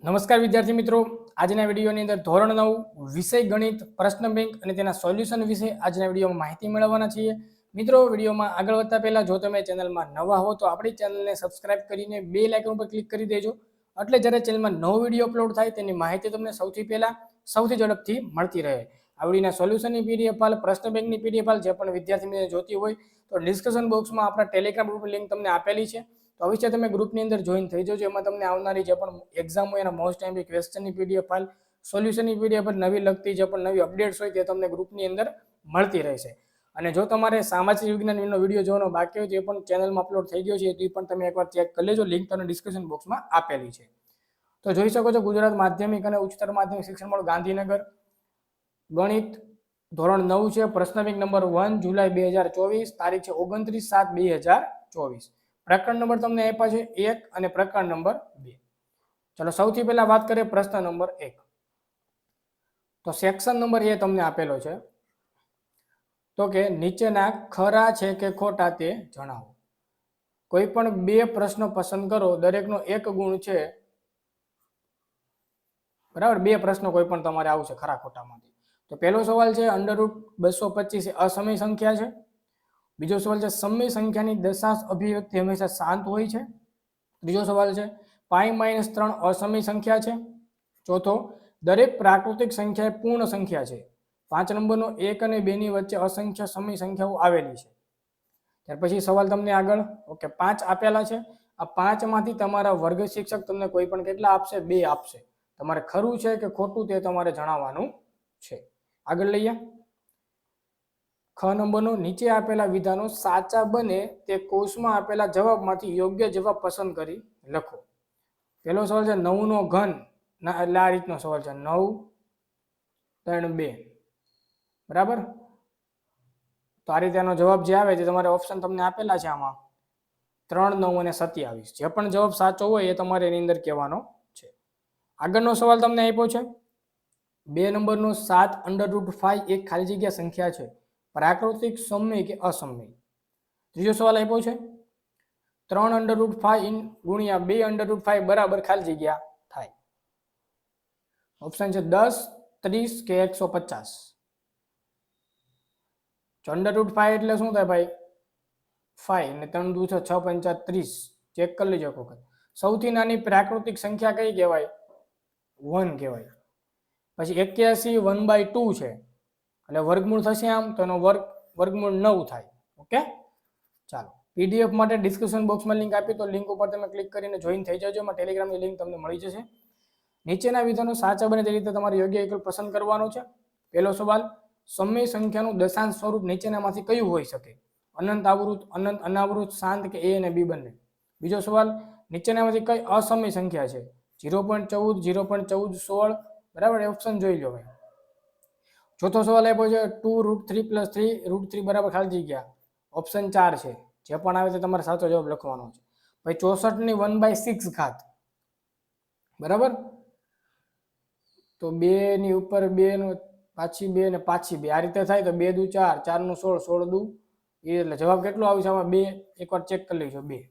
નમસ્કાર વિદ્યાર્થી મિત્રો, આજના વિડીયોની અંદર ધોરણ 9 વિષય ગણિત પ્રશ્ન બેંક અને તેના સોલ્યુશન વિશે આજના વિડીયોમાં માહિતી મેળવવાના છીએ. મિત્રો, વિડીયોમાં આગળ વધતા પહેલા જો તમે ચેનલમાં નવા હો તો આપણી ચેનલને સબસ્ક્રાઇબ કરીને બેલ આઇકન પર ક્લિક કરી દેજો, એટલે જ્યારે ચેનલમાં નવો વિડીયો અપલોડ થાય તેની માહિતી તમને સૌથી પહેલા સૌથી ઝડપથી મળતી રહે. આ વિડીયોના સોલ્યુશનની પીડીએફ ફાઇલ, પ્રશ્ન બેંકની પીડીએફ ફાઇલ જે પણ વિદ્યાર્થી મિત્રો જોતી હોય તો ડિસ્કશન બોક્સમાં આપણા ટેલિગ્રામ ગ્રુપની લિંક તમને આપેલી છે, તો અવશ્ય તમે ગ્રુપની અંદર જોઈન થઈ જજો. એમાં તમને આવનારી જે પણ એક્ઝામ હોય એના મોસ્ટ ટાઈમ ક્વેશ્ચનની પીડીએફ ફાઇલ, સોલ્યુશનની પીડીએફ ફાઇલ, નવી લગતી જે પણ નવી અપડેટ્સ હોય તે તમને ગ્રુપની અંદર મળતી રહેશે. અને જો તમારે સામાજિક વિજ્ઞાનનો વિડીયો જોવાનો બાકી હોય તો એ પણ ચેનલમાં અપલોડ થઈ ગયો છે, તો એ પણ તમે એકવાર ચેક કરી લેજો. લિંક તમને ડિસ્ક્રિપ્શન બોક્સમાં આપેલી છે. તો જોઈ શકો છો, ગુજરાત માધ્યમિક અને ઉચ્ચતર માધ્યમિક શિક્ષણ બોર્ડ ગાંધીનગર, ગણિત ધોરણ 9 છે. પ્રશ્ન બેંક નંબર 1 જુલાઈ 2024, તારીખ છે 29/7/2024. પ્રકરણ નંબર તમને આપ્યા છે 1 અને પ્રકરણ નંબર 2. ચલો સૌથી પહેલા વાત કરીએ પ્રશ્ન નંબર 1. તો સેક્શન નંબર એ તમને આપેલો છે, તો કે નીચેના ખરા છે કે ખોટા તે જણાવો. કોઈ પણ બે પ્રશ્ન પસંદ કરો, દરેકનો એક ગુણ છે, બરાબર. બે પ્રશ્નો કોઈ પણ તમારે આવશે ખરા ખોટામાંથી. તો પહેલો સવાલ છે √225 એ અસમય સંખ્યા છે. બીજો સવાલ છે સમય સંખ્યાની દશાંશ અભિવ્યક્તિ હંમેશા શાંત હોય છે. ત્રીજો સવાલ છે π-3 અસમય સંખ્યા છે. ચોથો, દરેક પ્રાકૃતિક સંખ્યા એ પૂર્ણ સંખ્યા છે. 5 નંબરનો 1 અને 2 ની વચ્ચે અસંખ્ય સમય સંખ્યાઓ આવેલી છે. ત્યાર પછી સવાલ તમને આગળ ઓકે 5 આપેલા છે. આ 5 માંથી તમારા વર્ગ શિક્ષક તમને કોઈ પણ કેટલા આપશે? 2 આપશે. તમારે ખરું છે કે ખોટું તે તમારે જણાવવાનું છે. આગળ લઈએ. ખ નંબરનો નીચે આપેલા વિધાનો સાચા બને તે કોષમાં આપેલા જવાબમાંથી યોગ્ય જવાબ પસંદ કરી લખો. પહેલો સવાલ છે 9 નો ઘન, ના એટલે આ રીતનો સવાલ છે 9, 3, 2, બરાબર. તો આ રીતે એનો જવાબ જે આવે તે તમારે ઓપ્શન તમને આપેલા છે આમાં 3, 9 અને 27. જે પણ જવાબ સાચો હોય એ તમારે એની અંદર કહેવાનો છે. આગળનો સવાલ તમને આપ્યો છે 2 નંબરનો 7 √5 એક ખાલી જગ્યા સંખ્યા છે, પ્રાકૃતિક, સમય કે અસમય. ત્રીજો સવાલ આપ્યો છે 3 √5 ગુણ્યા 2 √5 બરાબર ખાલી જગ્યા થાય. ઓપ્શન છે 10, 30 કે 150. √5 એટલે શું થાય ભાઈ? 5 ને 3 × 6 = 30. ચેક કરી લેજો વખત. સૌથી નાની પ્રાકૃતિક સંખ્યા કઈ કહેવાય? 1 કહેવાય. પછી 81 1/2 છે, એટલે વર્ગમૂળ થશે આમ તો એનો વર્ગમૂળ 9 થાય. ઓકે, ચાલો. પીડીએફ માટે ડિસ્ક્રિપ્શન બોક્સમાં લિંક આપી, તો લિંક ઉપર તમે ક્લિક કરીને જોઈન થઈ જજો. એમાં ટેલિગ્રામની લિંક તમને મળી જશે. નીચેના વિધાનો સાચા બને તે રીતે તમારે યોગ્ય વિકલ્પ પસંદ કરવાનો છે. પહેલો સવાલ, સમય સંખ્યાનું દશાંશ સ્વરૂપ નીચેનામાંથી કયું હોઈ શકે? અનંત, આવૃત, અનંત, અનાવૃત, શાંત કે A અને B બંને. બીજો સવાલ, નીચેનામાંથી કઈ અસમય સંખ્યા છે? 0.14, 0.14, 16, બરાબર. ઓપ્શન જોઈ લો ભાઈ. ચોથો સવાલ આપ્યો છે 2 √3 + 3 √3 બરાબર ખાલી જગ્યા. ઓપ્શન 4 છે. જે પણ આવે તે તમારે સાચો જવાબ લખવાનો છે. ભાઈ 64 ની 1/6 ઘાત, બરાબર. તો 2 ની ઉપર 2 નો પાછી 2 ને પાછી 2 આ રીતે થાય તો 2 દુ 4, 4 નું 16, 16 દુ એ, એટલે જવાબ કેટલો આવશે આમાં? 2. એકવાર ચેક કરી લેજો. 2.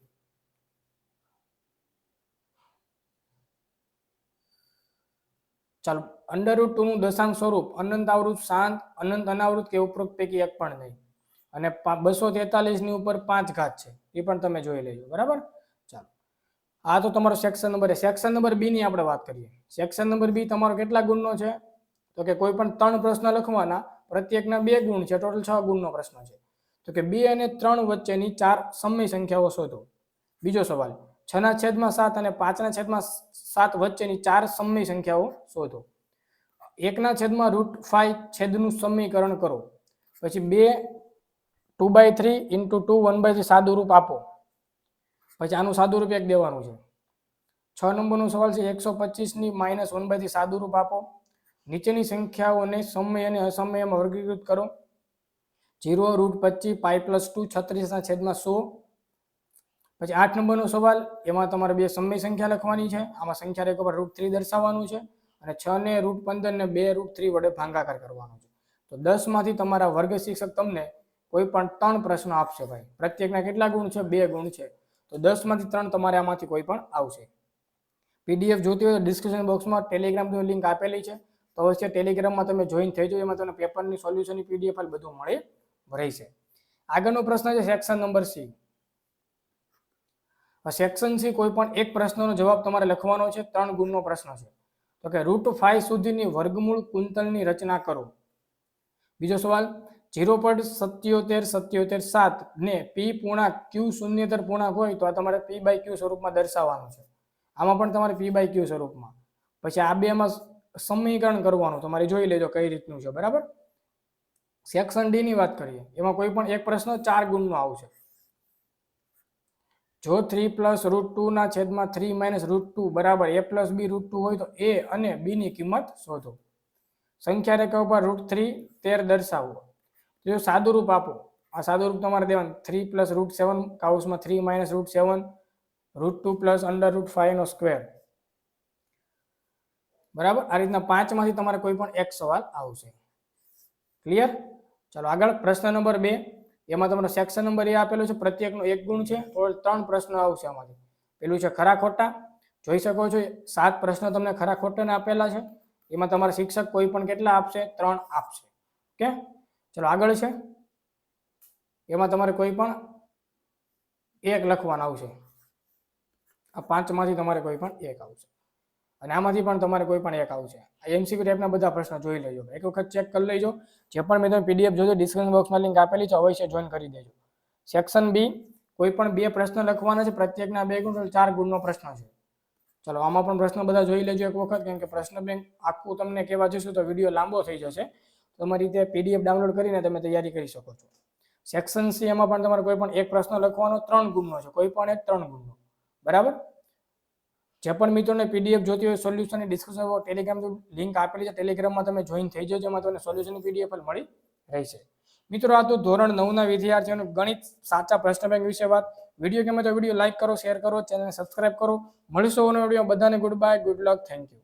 ચાલો. √2 નું દશાંશ સ્વરૂપ અનંત, આવૃત, શાંત, અનંત, અનાવૃત કે ઉપરોક્ત પૈકી એક પણ નહીં. અને 243 ની ઉપર 5 ઘાત છે, એ પણ તમે જોઈ લેજો, બરાબર. ચાલો, આ તો તમારો સેક્શન નંબર એ. સેક્શન નંબર બી ની આપણે વાત કરીએ. સેક્શન નંબર બી તમારો કેટલા ગુણનો છે? તો કે કોઈ પણ 3 પ્રશ્ન લખવાના, પ્રત્યેકના 2 ગુણ છે, ટોટલ 6 ગુણનો પ્રશ્ન છે. તો કે 2 અને 3 વચ્ચેની 4 સમય સંખ્યાઓ શોધો. બીજો સવાલ, 6/7 અને 5/7 વચ્ચેની 4 સમય સંખ્યાઓ શોધો. 1/√5 છેદનું સમીકરણ કરો. પછી 2/3 × 2 1/3 સાદું રૂપ આપો. પછી આનું સાદું રૂપ એક દેવાનું છે. 6 નંબરનો સવાલ છે 125 ની -1/3 સાદું રૂપ આપો. નીચેની સંખ્યાઓને સમય અને અસમયમાં વર્ગીકૃત કરો. 0 √25 π + 2 36/100. પછી 8 નંબરનો સવાલ, એમાં તમારે 2 સમય સંખ્યા લખવાની છે. આમાં સંખ્યા રેખા પર √3 દર્શાવવાનું છે, અને 6 ને √15 ને 2 √3 વડે ભાગાકાર કરવાનો છે. તો 10 માંથી તમારા વર્ગ શિક્ષક તમને કોઈ પણ 3 પ્રશ્નો આપશે ભાઈ. પ્રત્યેકના કેટલા ગુણ છે? 2 ગુણ છે. તો 10 માંથી 3 તમારે આમાંથી કોઈ પણ આવશે. PDF જોતી હોય તો ડિસ્ક્રિપ્શન બોક્સમાં ટેલિગ્રામની લિંક આપેલી છે, તો અવશ્ય ટેલિગ્રામમાં તમે જોઈન થઈ જાઓ, એમાં તમને પેપરની સોલ્યુશનની PDF ફાઇલ બધું મળી રહેશે. આગળનો પ્રશ્ન છે section number C. Section C કોઈ પણ એક પ્રશ્નનો જવાબ તમારે લખવાનો છે. 3 ગુણનો પ્રશ્ન છે. તો કે √5 સુધીની વર્ગમૂળ કુંતલની રચના કરો. બીજો સવાલ 0.7777 ને p પૂર્ણાંક q શૂન્યેતર પૂર્ણાંક હોય તો આ તમારે p/q સ્વરૂપમાં દર્શાવવાનું છે. આમાં પણ તમારે p/q સ્વરૂપમાં. પછી આ બેમાં સમીકરણ કરવાનું, તમારે જોઈ લેજો કઈ રીતનું છે. બરાબર. સેક્શન ડી ની વાત કરીએ, એમાં કોઈ પણ એક પ્રશ્ન 4 ગુણનો આવશે. જો 3 + √2 ના છેદમાં 3 - √2 બરાબર a + b √2 હોય તો a અને b ની કિંમત શોધો. સંખ્યા રેખા ઉપર √3 દર્શાવો. જો સાદું રૂપ આપો, આ સાદું રૂપ તમારે દેવાનું 3 + √7 કાઉસમાં 3 - √7 √2 + √5² બરાબર. આ રીતના 5 માંથી તમારે કોઈ પણ એક સવાલ આવશે. ક્લિયર? ચાલો આગળ પ્રશ્ન નંબર 2. એમાં તમારો સેક્શન નંબર એ આપેલો છે, પ્રત્યેકનો 1 ગુણ છે. ટોટલ 3 પ્રશ્નો આવશે આમાંથી. પેલું છે ખરા ખોટા. જોઈ શકો છો 7 પ્રશ્નો તમને ખરા ખોટાને આપેલા છે. એમાં તમારા શિક્ષક કોઈ પણ કેટલા આપશે? 3 આપશે. ઓકે, ચલો આગળ છે. એમાં તમારે કોઈ પણ એક લખવાના આવશે. આ 5 માંથી તમારે કોઈ પણ એક આવશે, અને આમાંથી પણ તમારે કોઈ પણ એક આવશે. આ MCQ ટાઈપના બધા પ્રશ્નો જોઈ લેજો, એક વખત ચેક કરી લેજો. જે પણ મેં તમે PDF જોજો ડિસ્ક્રિપ્શન બોક્સમાં લિંક આપેલી છે, અવશ્ય જોઈન કરી દેજો. સેક્શન બી કોઈ પણ 2 પ્રશ્ન લખવાના છે, પ્રત્યેકના 2 ગુણ, 4 ગુણનો પ્રશ્ન છે. ચલો આમાં પણ પ્રશ્ન બધા જોઈ લેજો એક વખત, કેમ કે પ્રશ્ન બેંક આખું તમને કહેવા જશું તો વિડીયો લાંબો થઈ જશે. તમારી રીતે PDF ડાઉનલોડ કરીને તમે તૈયારી કરી શકો છો. સેક્શન સી એમાં પણ તમારે કોઈ પણ એક પ્રશ્ન લખવાનો 3 ગુણનો છે, કોઈ પણ એક 3 ગુણનો. બરાબર. જે પણ મિત્રોને PDF જોતી હોય સોલ્યુશનની ડિસ્ક્રિપ્શન ટેલિગ્રામની લિંક આપેલી છે, ટેલિગ્રામમાં તમે જોઈન થઈ જજો, એમાં તમને સોલ્યુશનની PDF પણ મળી રહેશે. મિત્રો આ તો ધોરણ 9 ના વિદ્યાર્થીઓને ગણિત સાચા પ્રશ્ન બેંક વિશે વાત. વિડીયો ગમે તો વિડીયો લાઈક કરો, શેર કરો, ચેનલને સબસ્ક્રાઇબ કરો. મળીશું નવો વિડીયો. બધાને good bye, good luck, thank you.